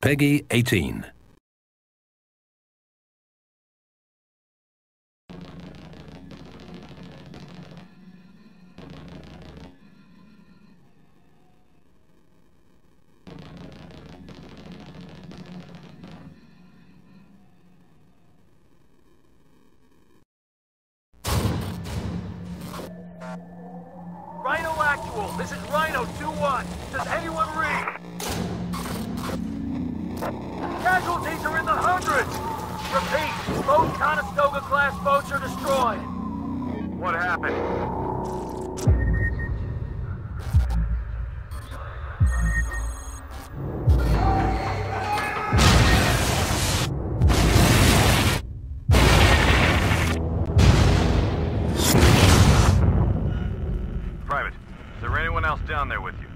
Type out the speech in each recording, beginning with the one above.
Peggy 18. Rhino Actual, this is Rhino 2-1. Does anyone read? Casualties are in the hundreds! Repeat, both Conestoga-class boats are destroyed. What happened? Private, is there anyone else down there with you?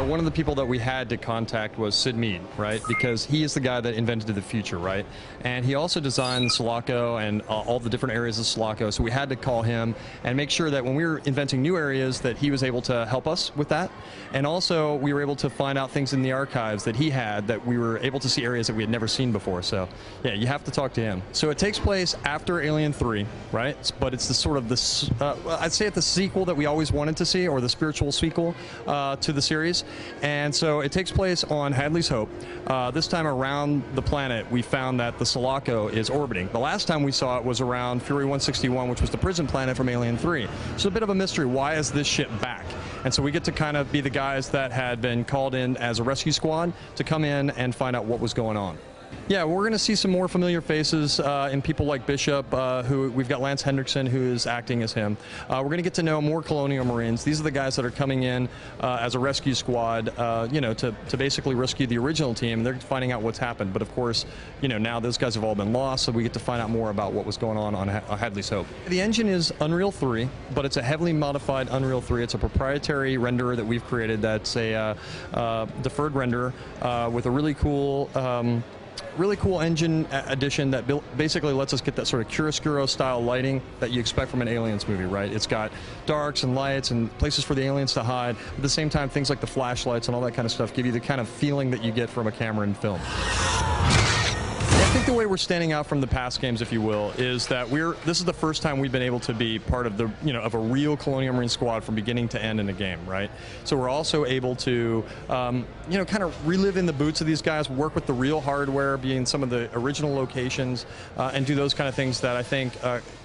One of the people that we had to contact was Sid Mead, right? Because he is the guy that invented the future, right? And he also designed Sulaco and all the different areas of Sulaco. So we had to call him and make sure that when we were inventing new areas that he was able to help us with that. And also we were able to find out things in the archives that he had that we were able to see areas that we had never seen before. So yeah, you have to talk to him. So it takes place after Alien 3, right? But it's the sort of this, I'd say it's the sequel that we always wanted to see, or the spiritual sequel to the series. And so it takes place on Hadley's Hope. This time around the planet, we found that the Sulaco is orbiting. The last time we saw it was around Fury 161, which was the prison planet from Alien 3. So a bit of a mystery. Why is this ship back? And so we get to kind of be the guys that had been called in as a rescue squad to come in and find out what was going on. Yeah, we're going to see some more familiar faces in people like Bishop, who we've got Lance Hendrickson, who is acting as him. We're going to get to know more Colonial Marines. These are the guys that are coming in as a rescue squad, you know, to basically rescue the original team. They're finding out what's happened. But of course, you know, now those guys have all been lost, so we get to find out more about what was going on Hadley's Hope. The engine is Unreal 3, but it's a heavily modified Unreal 3. It's a proprietary renderer that we've created that's a deferred renderer with a really cool engine addition that basically lets us get that sort of chiaroscuro style lighting that you expect from an Aliens movie, right? It's got darks and lights and places for the aliens to hide. At the same time, things like the flashlights and all that kind of stuff give you the kind of feeling that you get from a camera in film. I think the way we're standing out from the past games, if you will, is that this is the first time we've been able to be part of the, you know, of a real Colonial Marine squad from beginning to end in a game, right? So we're also able to, you know, kind of relive in the boots of these guys, work with the real hardware, be in some of the original locations, and do those kind of things that I think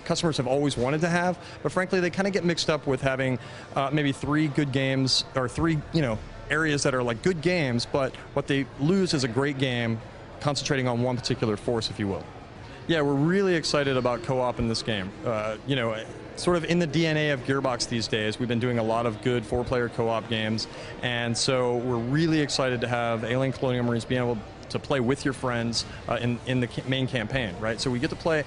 customers have always wanted to have. But frankly, they kind of get mixed up with having maybe 3 good games or 3, you know, areas that are like good games, but what they lose is a great game concentrating on one particular force, if you will. Yeah, we're really excited about co-op in this game. You know, sort of in the DNA of Gearbox these days, we've been doing a lot of good 4-player co-op games, and so we're really excited to have Alien Colonial Marines being able to play with your friends in the main campaign, right? So we get to play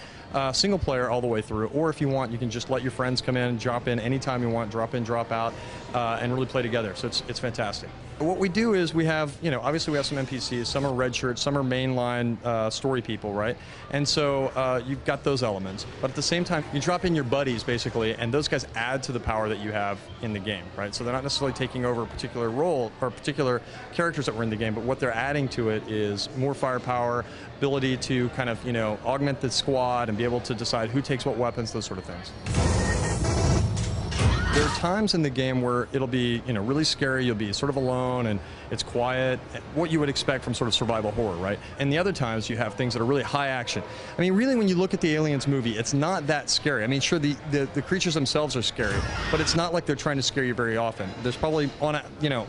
single player all the way through, or if you want, you can just let your friends come in, drop in anytime you want, drop in, drop out, and really play together. So it's fantastic. What we do is we have, you know, obviously we have some NPCs, some are red shirts, some are mainline story people, right? And so you've got those elements. But at the same time, you drop in your buddies, basically, and those guys add to the power that you have in the game, right? So they're not necessarily taking over a particular role or particular characters that were in the game, but what they're adding to it is more firepower, ability to kind of, you know, augment the squad and be able to decide who takes what weapons, those sort of things. There are times in the game where it'll be, you know, really scary. You'll be sort of alone and it's quiet, what you would expect from sort of survival horror, right? And the other times you have things that are really high action. I mean, really, when you look at the Aliens movie, it's not that scary. I mean, sure, the creatures themselves are scary, but it's not like they're trying to scare you very often. There's probably, on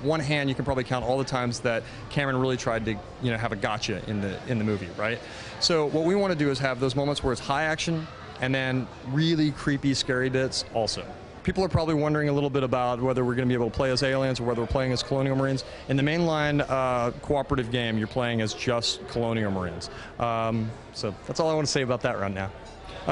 one hand, you can probably count all the times that Cameron really tried to, you know, have a gotcha in the movie, right? So what we want to do is have those moments where it's high action and then really creepy, scary bits also. People are probably wondering a little bit about whether we're going to be able to play as aliens or whether we're playing as Colonial Marines. In the mainline cooperative game, you're playing as just Colonial Marines. So that's all I want to say about that right now.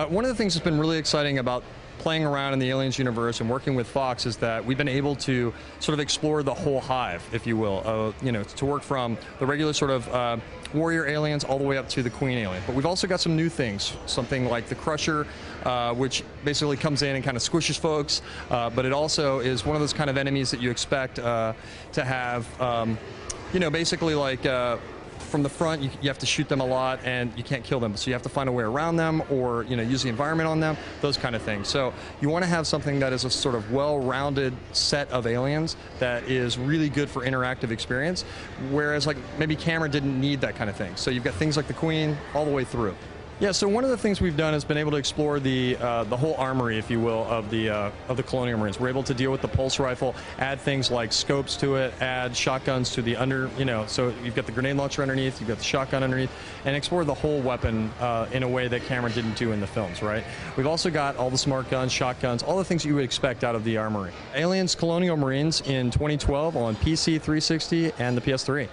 One of the things that's been really exciting about playing around in the Aliens universe and working with Fox is that we've been able to sort of explore the whole hive, if you will, you know, to work from the regular sort of warrior aliens all the way up to the queen alien. But we've also got some new things, something like the Crusher, which basically comes in and kind of squishes folks, but it also is one of those kind of enemies that you expect to have, you know, basically like from the front, you have to shoot them a lot and you can't kill them, so you have to find a way around them or, you know, use the environment on them, those kind of things. So you want to have something that is a sort of well-rounded set of aliens that is really good for interactive experience, whereas like maybe Cameron didn't need that kind of thing. So you've got things like the Queen all the way through. Yeah, so one of the things we've done has been able to explore the whole armory, if you will, of the Colonial Marines. We're able to deal with the pulse rifle, add things like scopes to it, add shotguns to the so you've got the grenade launcher underneath, you've got the shotgun underneath, and explore the whole weapon in a way that Cameron didn't do in the films, right? We've also got all the smart guns, shotguns, all the things you would expect out of the armory. Aliens Colonial Marines in 2012 on PC, 360, and the PS3.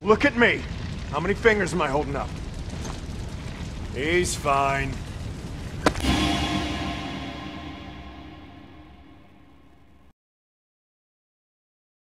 Look at me. How many fingers am I holding up? He's fine.